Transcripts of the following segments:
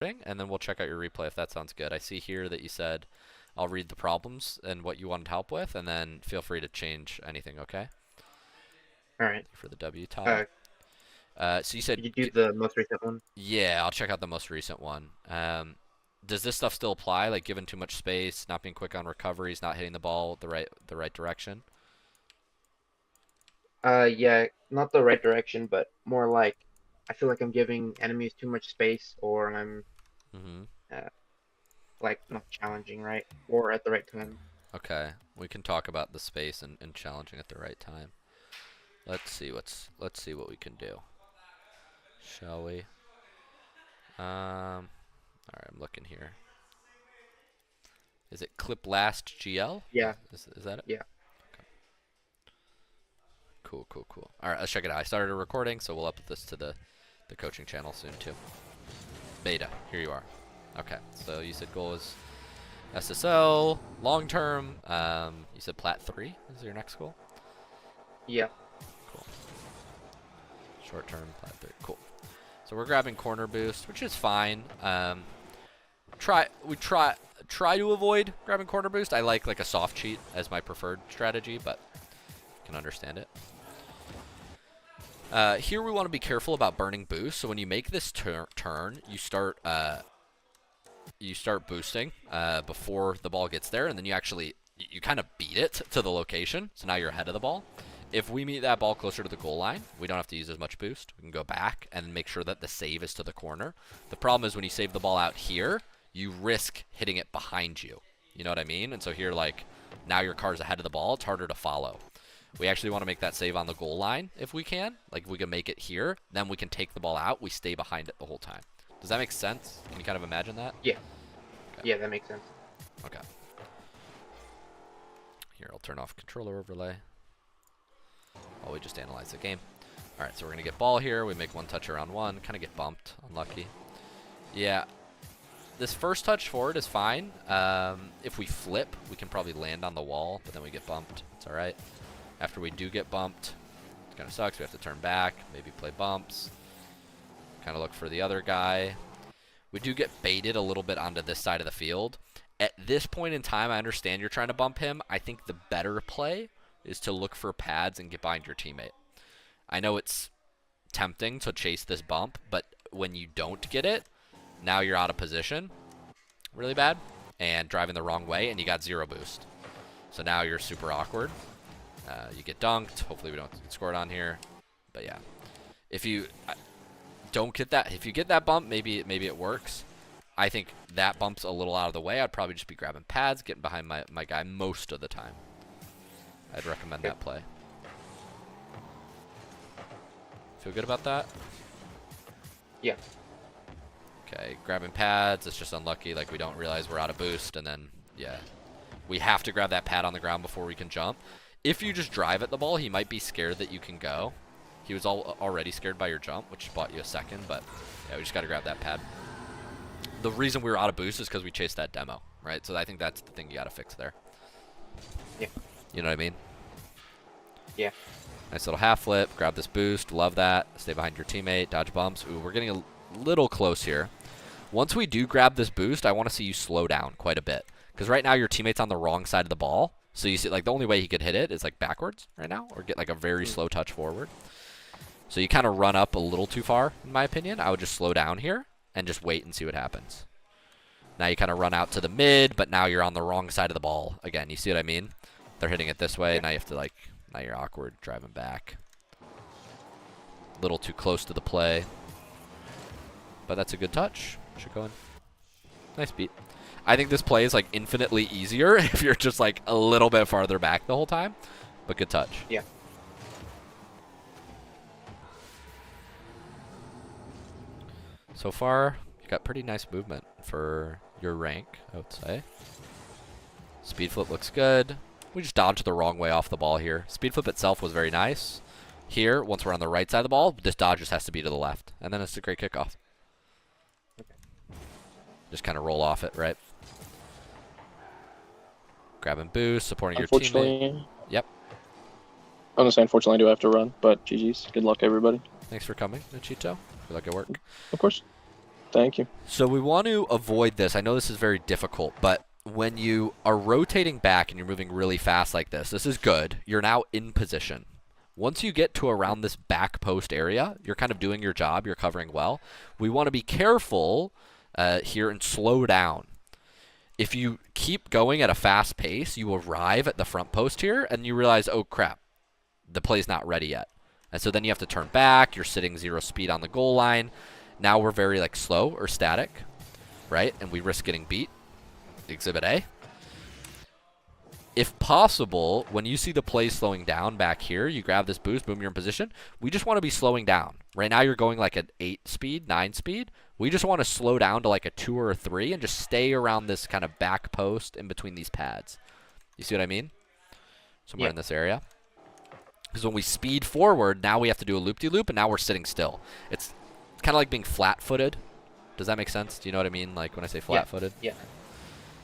and then we'll check out your replay if that sounds good. I see here that you said I'll read the problems and what you wanted help with, and then feel free to change anything, okay? All right. For the W tile. So you said... Did you do the most recent one? Yeah, I'll check out the most recent one. Does this stuff still apply? Like giving too much space, not being quick on recoveries, not hitting the ball the right direction? Yeah, not the right direction, but more like I feel like I'm giving enemies too much space, or I'm uh, like not challenging right, or at the right time. Okay, we can talk about the space and challenging at the right time. Let's see what we can do. Shall we? All right, I'm looking here. Is it clip last GL? Yeah. Is that it? Yeah. Okay. Cool. All right, let's check it out. I started a recording, so we'll upload this to the coaching channel soon too. Beta, here you are. Okay, so you said goal is SSL, long term. You said Plat 3 is your next goal? Yeah. Cool. Short term, Plat 3. Cool. So we're grabbing corner boost, which is fine. Try to avoid grabbing corner boost. I like a soft cheat as my preferred strategy, but you can understand it. Here we want to be careful about burning boost. So when you make this turn, you start boosting before the ball gets there, and then you kind of beat it to the location. So now you're ahead of the ball. If we meet that ball closer to the goal line, we don't have to use as much boost. We can go back and make sure that the save is to the corner. The problem is when you save the ball out here, you risk hitting it behind you. You know what I mean? And so here, like, now your car's ahead of the ball. It's harder to follow. We actually want to make that save on the goal line if we can. Like, if we can make it here, then we can take the ball out. We stay behind it the whole time. Does that make sense? Can you kind of imagine that? Yeah. Okay. Yeah, that makes sense. Okay. Here, I'll turn off controller overlay while we just analyze the game. All right, so we're going to get ball here. We make one touch around one. Kind of get bumped. Unlucky. Yeah. This first touch forward is fine. If we flip, we can probably land on the wall, but then we get bumped. It's all right. After we do get bumped, it kind of sucks. We have to turn back, maybe play bumps. Kind of look for the other guy. We do get baited a little bit onto this side of the field. At this point in time, I understand you're trying to bump him. I think the better play is to look for pads and get behind your teammate. I know it's tempting to chase this bump, but when you don't get it, now you're out of position really bad and driving the wrong way, and you got 0 boost. So now you're super awkward. You get dunked. Hopefully we don't get scored on here. But yeah, if you don't get that, if you get that bump, maybe it works. I think that bump's a little out of the way. I'd probably just be grabbing pads, getting behind my guy most of the time. I'd recommend that play. Feel good about that? Yeah. Okay, grabbing pads, it's just unlucky. Like, we don't realize we're out of boost, and then, yeah. We have to grab that pad on the ground before we can jump. If you just drive at the ball, he might be scared that you can go. He was already scared by your jump, which bought you a second, but, yeah, we just got to grab that pad. The reason we were out of boost is because we chased that demo, right? So I think that's the thing you got to fix there. Yeah. You know what I mean? Yeah. Nice little half flip. Grab this boost. Love that. Stay behind your teammate. Dodge bumps. Ooh, we're getting a little close here. Once we do grab this boost, I want to see you slow down quite a bit. Because right now your teammate's on the wrong side of the ball. So you see, like, the only way he could hit it is, like, backwards right now. Or get, like, a very slow touch forward. So you kind of run up a little too far, in my opinion. I would just slow down here and just wait and see what happens. Now you kind of run out to the mid, but now you're on the wrong side of the ball. Again, you see what I mean? They're hitting it this way. Yeah. Now you have to, like, now you're awkward driving back. A little too close to the play. But that's a good touch. Should go in. Nice beat. I think this play is, like, infinitely easier if you're just, like, a little bit farther back the whole time. But good touch. Yeah. So far, you've got pretty nice movement for your rank, I would say. Speed flip looks good. We just dodged the wrong way off the ball here. Speed flip itself was very nice. Here, once we're on the right side of the ball, this dodge just has to be to the left. And then it's a great kickoff. Just kind of roll off it, right? Grabbing boost, supporting your teammate. Yep. I was gonna say, unfortunately, I do have to run, but GG's. Good luck, everybody. Thanks for coming, Nachito. Good luck at work. Of course. Thank you. So we want to avoid this. I know this is very difficult, but when you are rotating back and you're moving really fast like this is good. You're now in position. Once you get to around this back post area, you're kind of doing your job. You're covering well. We want to be careful here and slow down. If you keep going at a fast pace, you arrive at the front post here, and you realize, oh, crap, the play's not ready yet. And so then you have to turn back. You're sitting 0 speed on the goal line. Now we're very like slow or static, right? And we risk getting beat. Exhibit A. If possible, when you see the play slowing down back here, you grab this boost, boom, you're in position. We just want to be slowing down. Right now you're going like at 8 speed, 9 speed. We just want to slow down to like a 2 or a 3 and just stay around this kind of back post in between these pads. You see what I mean? Somewhere in this area. Because when we speed forward, now we have to do a loop-de-loop, and now we're sitting still. It's kind of like being flat-footed. Does that make sense? Do you know what I mean? Like when I say flat-footed? Yeah.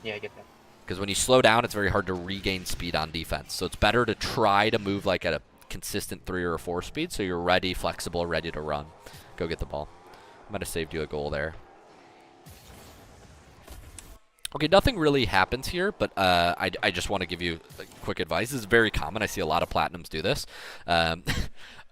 Yeah, I get that. Because when you slow down, it's very hard to regain speed on defense. So it's better to try to move like at a consistent 3 or a 4 speed so you're ready, flexible, ready to run. Go get the ball. I might have saved you a goal there. Okay, nothing really happens here, but I just want to give you quick advice. This is very common. I see a lot of Platinums do this.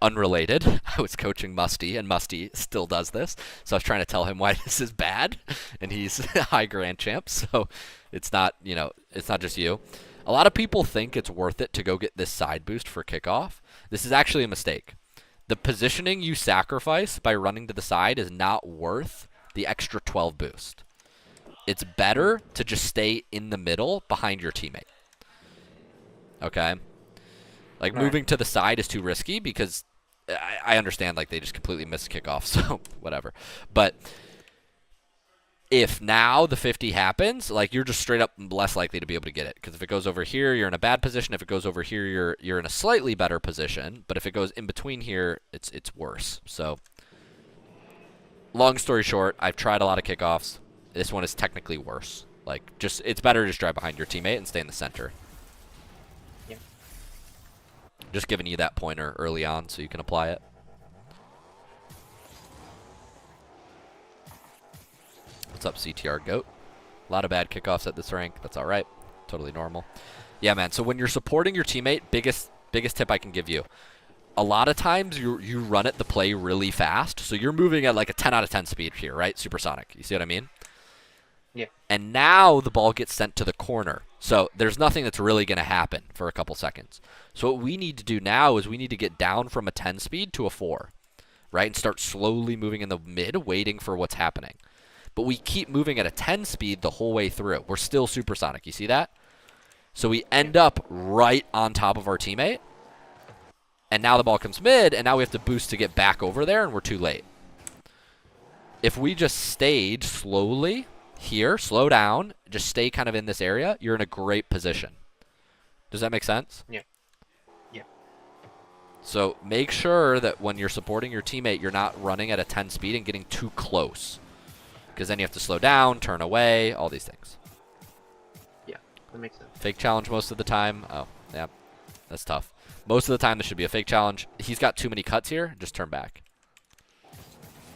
Unrelated, I was coaching Musty, and Musty still does this. So I was trying to tell him why this is bad, and he's high grand champ, so it's not, you know, it's not just you. A lot of people think it's worth it to go get this side boost for kickoff. This is actually a mistake. The positioning you sacrifice by running to the side is not worth the extra 12 boost. It's better to just stay in the middle behind your teammate. Okay? Like, moving to the side is too risky because I understand, like, they just completely missed kickoff, so whatever. But if now the 50 happens, like, you're just straight up less likely to be able to get it. Because if it goes over here, you're in a bad position. If it goes over here, you're in a slightly better position. But if it goes in between here, it's worse. So, long story short, I've tried a lot of kickoffs. This one is technically worse. Like, just it's better to just drive behind your teammate and stay in the center. Yeah. Just giving you that pointer early on so you can apply it. What's up, CTR Goat? A lot of bad kickoffs at this rank. That's all right. Totally normal. Yeah, man. So when you're supporting your teammate, biggest tip I can give you. A lot of times you run at the play really fast. So you're moving at like a 10 out of 10 speed here, right? Supersonic. You see what I mean? Yeah. And now the ball gets sent to the corner. So there's nothing that's really going to happen for a couple seconds. So what we need to do now is we need to get down from a 10 speed to a 4, right? And start slowly moving in the mid, waiting for what's happening. But we keep moving at a 10 speed the whole way through. We're still supersonic. You see that? So we end up right on top of our teammate. And now the ball comes mid, and now we have to boost to get back over there, and we're too late. If we just stayed slowly here, slow down, just stay kind of in this area, you're in a great position. Does that make sense? Yeah. Yeah. So make sure that when you're supporting your teammate, you're not running at a 10 speed and getting too close. Because then you have to slow down, turn away, all these things. Yeah, that makes sense. Fake challenge most of the time. Oh, yeah, that's tough. Most of the time, this should be a fake challenge. He's got too many cuts here. Just turn back.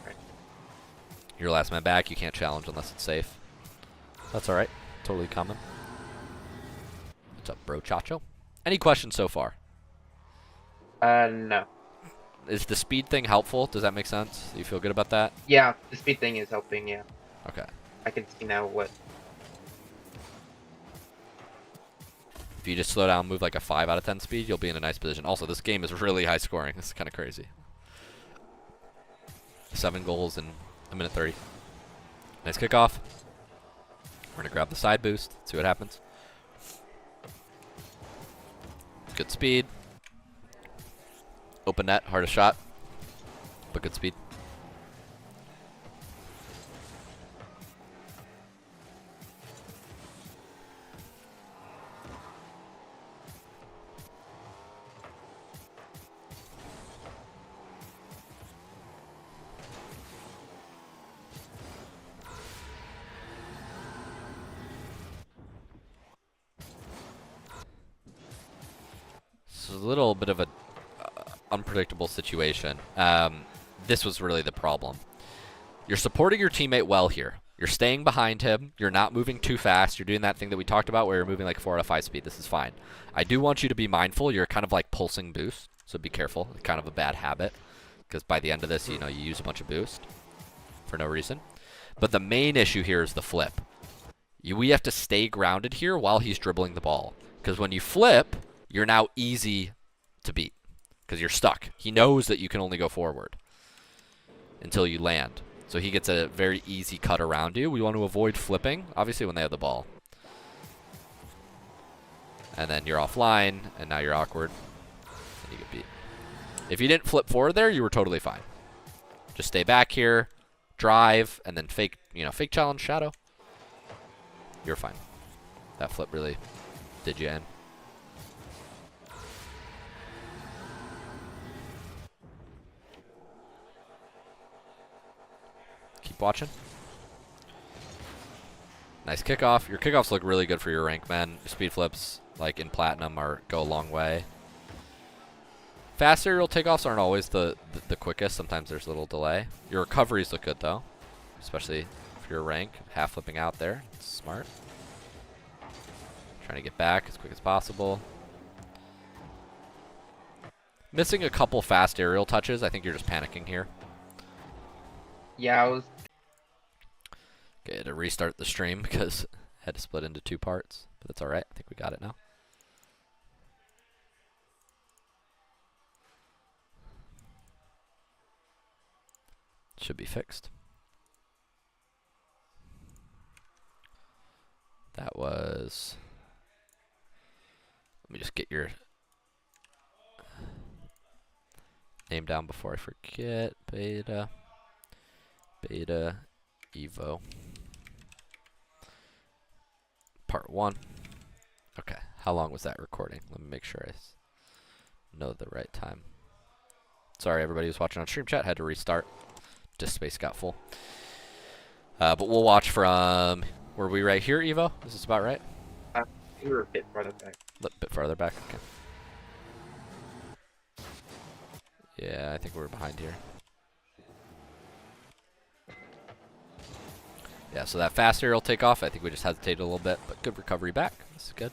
Right. You're last man back. You can't challenge unless it's safe. That's all right. Totally common. What's up, bro Chacho? Any questions so far? No. Is the speed thing helpful? Does that make sense? Do you feel good about that? Yeah, the speed thing is helping, yeah. Okay. I can see now what... If you just slow down, move like a 5 out of 10 speed, you'll be in a nice position. Also, this game is really high scoring. This is kind of crazy. 7 goals in a minute 30. Nice kickoff. We're going to grab the side boost, see what happens. Good speed. Open net, hardest shot, but good speed. It's a little bit of a unpredictable situation. This was really the problem. You're supporting your teammate well here. You're staying behind him. You're not moving too fast. You're doing that thing that we talked about where you're moving like 4 out of 5 speed. This is fine. I do want you to be mindful. You're kind of like pulsing boost, so be careful. It's kind of a bad habit because by the end of this, you know, you use a bunch of boost for no reason. But the main issue here is the flip. We have to stay grounded here while he's dribbling the ball because when you flip, you're now easy to beat because you're stuck. He knows that you can only go forward until you land. So he gets a very easy cut around you. We want to avoid flipping, obviously, when they have the ball. And then you're offline, and now you're awkward, and you get beat. If you didn't flip forward there, you were totally fine. Just stay back here, drive, and then fake, fake challenge shadow. You're fine. That flip really did you in. Keep watching. Nice kickoff. Your kickoffs look really good for your rank, man. Your speed flips, like in Platinum, go a long way. Fast aerial takeoffs aren't always the quickest. Sometimes there's a little delay. Your recoveries look good, though. Especially for your rank. Half flipping out there. It's smart. Trying to get back as quick as possible. Missing a couple fast aerial touches. I think you're just panicking here. Yeah, I was. Okay, to restart the stream because I had to split into 2 parts, but that's all right. I think we got it now. Should be fixed. That was. Let me just get your name down before I forget. Beta Evo. Part 1. Okay, how long was that recording? Let me make sure I know the right time. Sorry, everybody who's watching on stream chat, had to restart. Disk space got full. But we'll watch from, were we right here, Evo? Is this about right? We were a bit farther back. A bit farther back, okay. Yeah, I think we're behind here. Yeah, so that fast aerial takeoff, I think we just hesitated a little bit, but good recovery back. This is good.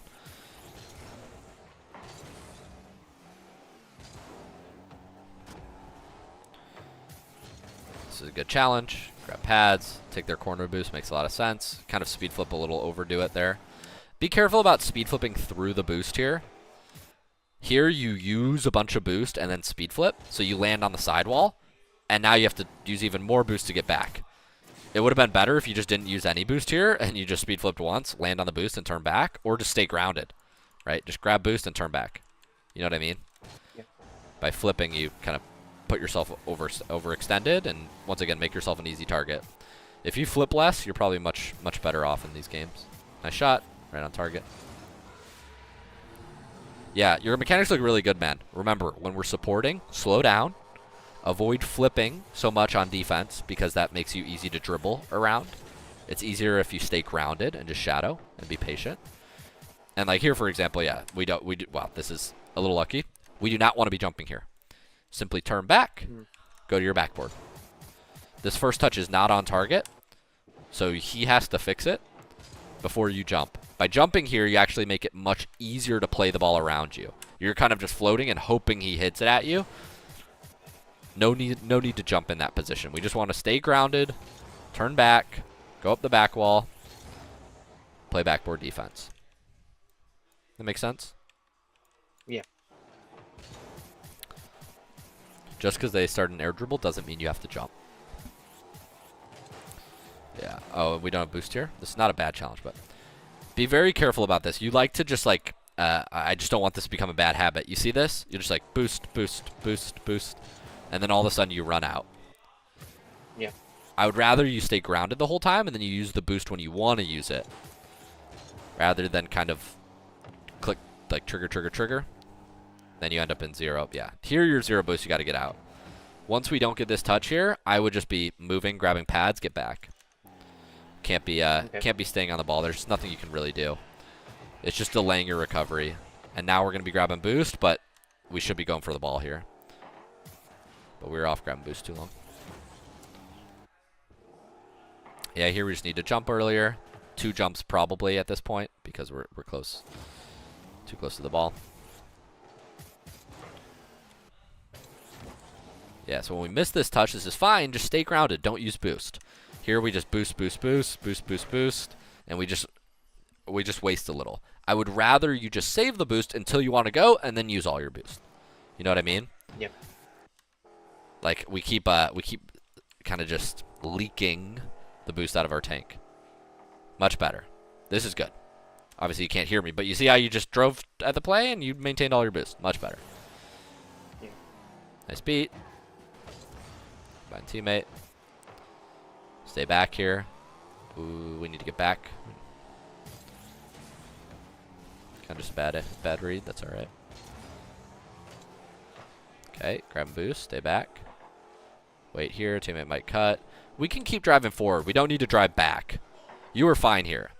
This is a good challenge. Grab pads, take their corner boost, makes a lot of sense. Kind of speed flip a little, overdo it there. Be careful about speed flipping through the boost here. Here you use a bunch of boost and then speed flip, so you land on the sidewall, and now you have to use even more boost to get back. It would have been better if you just didn't use any boost here and you just speed flipped once, land on the boost and turn back, or just stay grounded, right? Just grab boost and turn back. You know what I mean? Yeah. By flipping, you kind of put yourself overextended and once again make yourself an easy target. If you flip less, you're probably much better off in these games. Nice shot, right on target. Yeah, your mechanics look really good, man. Remember, when we're supporting, slow down. Avoid flipping so much on defense because that makes you easy to dribble around. It's easier if you stay grounded and just shadow and be patient. And like here, for example, yeah, well, this is a little lucky. We do not want to be jumping here. Simply turn back, go to your backboard. This first touch is not on target, so he has to fix it before you jump. By jumping here, you actually make it much easier to play the ball around you. You're kind of just floating and hoping he hits it at you. No need to jump in that position. We just want to stay grounded, turn back, go up the back wall, play backboard defense. That makes sense? Yeah. Just because they start an air dribble doesn't mean you have to jump. Yeah. Oh, we don't have boost here? This is not a bad challenge, but be very careful about this. You like to just like, I just don't want this to become a bad habit. You see this? You're just like boost, boost, boost, boost. And then all of a sudden you run out. Yeah. I would rather you stay grounded the whole time and then you use the boost when you want to use it. Rather than kind of click, like trigger, trigger, trigger. Then you end up in 0. Yeah. Here you're 0 boost, you got to get out. Once we don't get this touch here, I would just be moving, grabbing pads, get back. Can't be staying on the ball. There's nothing you can really do. It's just delaying your recovery. And now we're going to be grabbing boost, but we should be going for the ball here. But we were off grabbing boost too long. Yeah, here we just need to jump earlier. 2 jumps probably at this point because we're close. Too close to the ball. Yeah, so when we miss this touch, this is fine. Just stay grounded. Don't use boost. Here we just boost, boost, boost, boost, boost, boost, and we just waste a little. I would rather you just save the boost until you want to go and then use all your boost. You know what I mean? Yep. Like we keep kind of just leaking the boost out of our tank. Much better. This is good. Obviously you can't hear me, but you see how you just drove at the play and you maintained all your boost. Much better. Yeah. Nice beat. Fine teammate. Stay back here. Ooh, we need to get back. Kind of just a bad read. That's all right. Okay, grab a boost. Stay back. Wait here. Teammate might cut. We can keep driving forward. We don't need to drive back. You were fine here.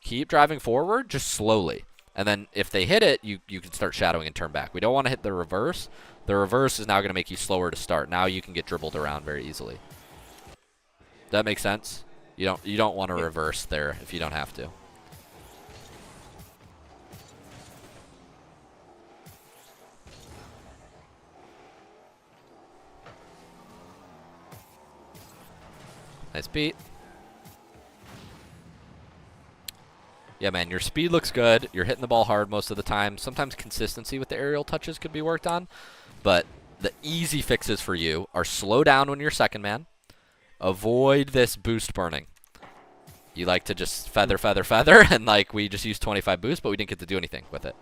Keep driving forward, just slowly. And then if they hit it, you can start shadowing and turn back. We don't want to hit the reverse. The reverse is now going to make you slower to start. Now you can get dribbled around very easily. Does that make sense? You don't want to reverse there if you don't have to. Nice beat. Yeah, man, your speed looks good. You're hitting the ball hard most of the time. Sometimes consistency with the aerial touches could be worked on. But the easy fixes for you are slow down when you're second man. Avoid this boost burning. You like to just feather, feather, feather, and like we just used 25 boost, but we didn't get to do anything with it.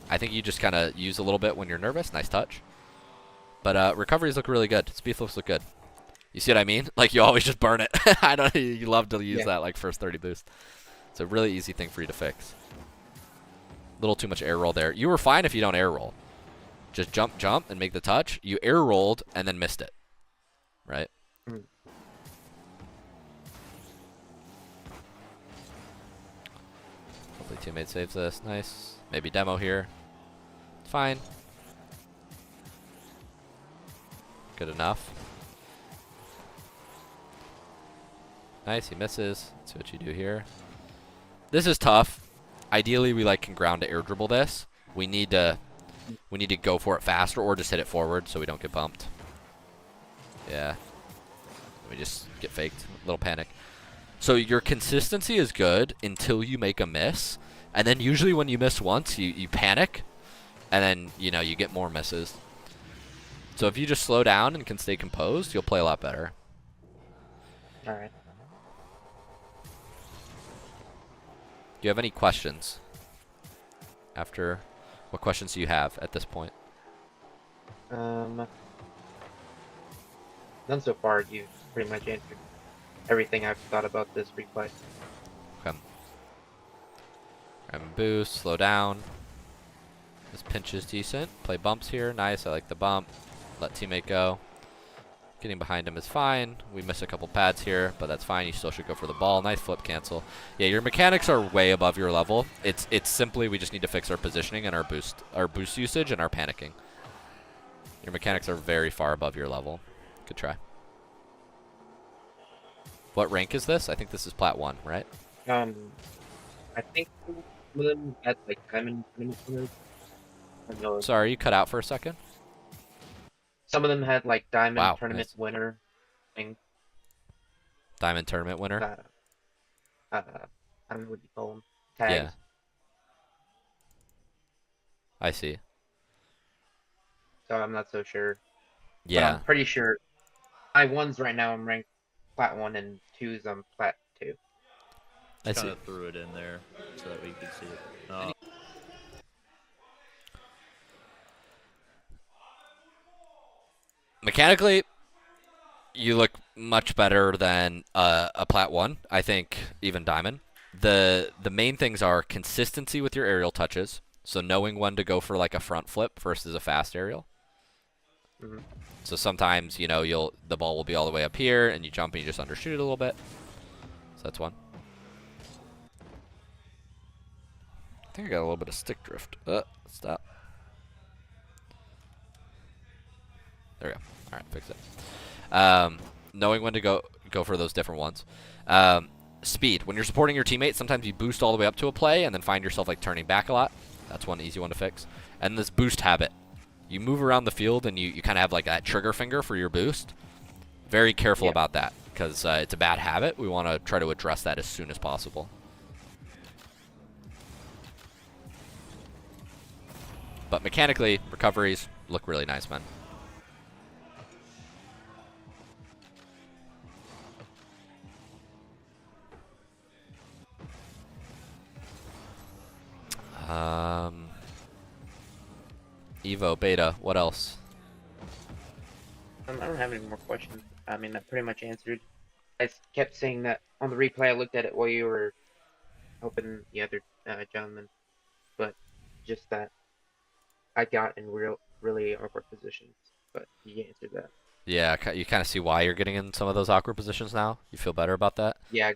I think you just kind of use a little bit when you're nervous. Nice touch. But recoveries look really good. Speed flips look good. You see what I mean? Like you always just burn it. I don't. You love to use that like first 30 boost. It's a really easy thing for you to fix. A little too much air roll there. You were fine if you don't air roll. Just jump, jump, and make the touch. You air rolled and then missed it. Right? Mm. Hopefully teammate saves this. Nice. Maybe demo here. Fine. Good enough. Nice, he misses. Let's see what you do here. This is tough. Ideally, we can ground to air dribble this. We need to go for it faster or just hit it forward so we don't get bumped. Yeah. We just get faked. A little panic. So your consistency is good until you make a miss. And then usually when you miss once, you panic. And then, you get more misses. So if you just slow down and can stay composed, you'll play a lot better. All right. Do you have any questions? What questions do you have at this point? None so far. You've pretty much answered everything I've thought about this replay. Okay. Grab and boost, slow down. This pinch is decent. Play bumps here. Nice, I like the bump. Let teammate go. Getting behind him is fine. We miss a couple pads here, but that's fine. You still should go for the ball. Nice flip cancel. Yeah, your mechanics are way above your level. It's simply we just need to fix our positioning and our boost usage and our panicking. Your mechanics are very far above your level. Good try. What rank is this? I think this is Plat 1, right? I think some of them had diamond winners. Sorry, you cut out for a second. Some of them had diamond tournament nice. winner thing. Diamond tournament winner. I don't know what you call them. Tags. Yeah. I see. So I'm not so sure. Yeah. But I'm pretty sure. My ones right now I'm ranked Plat 1 and 2s I'm Plat 2. I see. Kind of threw it in there so that we could see it. Mechanically, you look much better than a Plat 1. I think even Diamond. The main things are consistency with your aerial touches. So knowing when to go for a front flip versus a fast aerial. Mm-hmm. So sometimes, the ball will be all the way up here and you jump and you just undershoot it a little bit. So that's one. I think I got a little bit of stick drift. Stop. There we go. All right, fix it. Knowing when to go for those different ones. Speed. When you're supporting your teammate, sometimes you boost all the way up to a play and then find yourself like turning back a lot. That's one easy one to fix. And this boost habit. You move around the field and you kind of have like that trigger finger for your boost. Very careful about that because it's a bad habit. We want to try to address that as soon as possible. But mechanically, recoveries look really nice, man. Evo, beta, what else? I don't have any more questions. I mean, that pretty much answered. I kept saying that on the replay. I looked at it while you were helping the other gentleman, but just that I got in really awkward positions. But you answered that. Yeah, you kind of see why you're getting in some of those awkward positions now. You feel better about that? Yeah,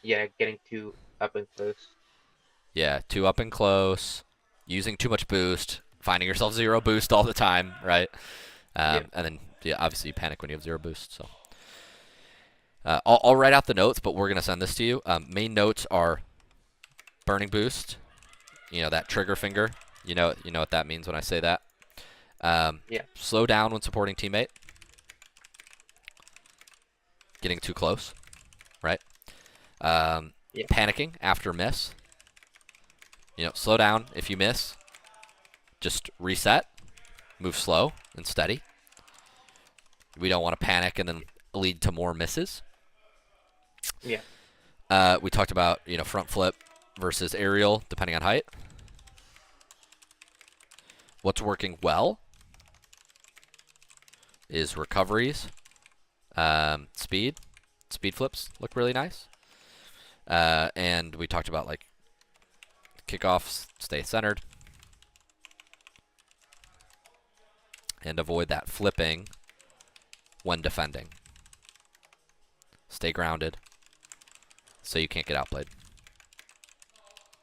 getting too up and close. Yeah, too up and close, using too much boost, finding yourself 0 boost all the time, right? And then, obviously you panic when you have 0 boost. So, I'll write out the notes, but we're gonna send this to you. Main notes are burning boost. You know that trigger finger. You know what that means when I say that. Slow down when supporting teammate. Getting too close, right? Panicking after miss. Slow down if you miss. Just reset. Move slow and steady. We don't want to panic and then lead to more misses. Yeah. We talked about, front flip versus aerial, depending on height. What's working well is recoveries, speed. Speed flips look really nice. And we talked about, like, kickoffs, stay centered. And avoid that flipping when defending. Stay grounded so you can't get outplayed.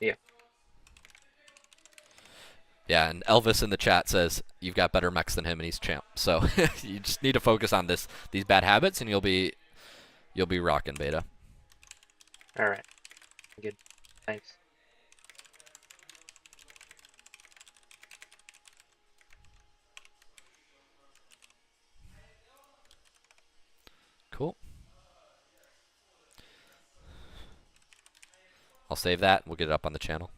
Yeah. Yeah, and Elvis in the chat says you've got better mechs than him and he's champ. So you just need to focus on these bad habits and you'll be rocking beta. All right. Good. Thanks. Cool. I'll save that. We'll get it up on the channel.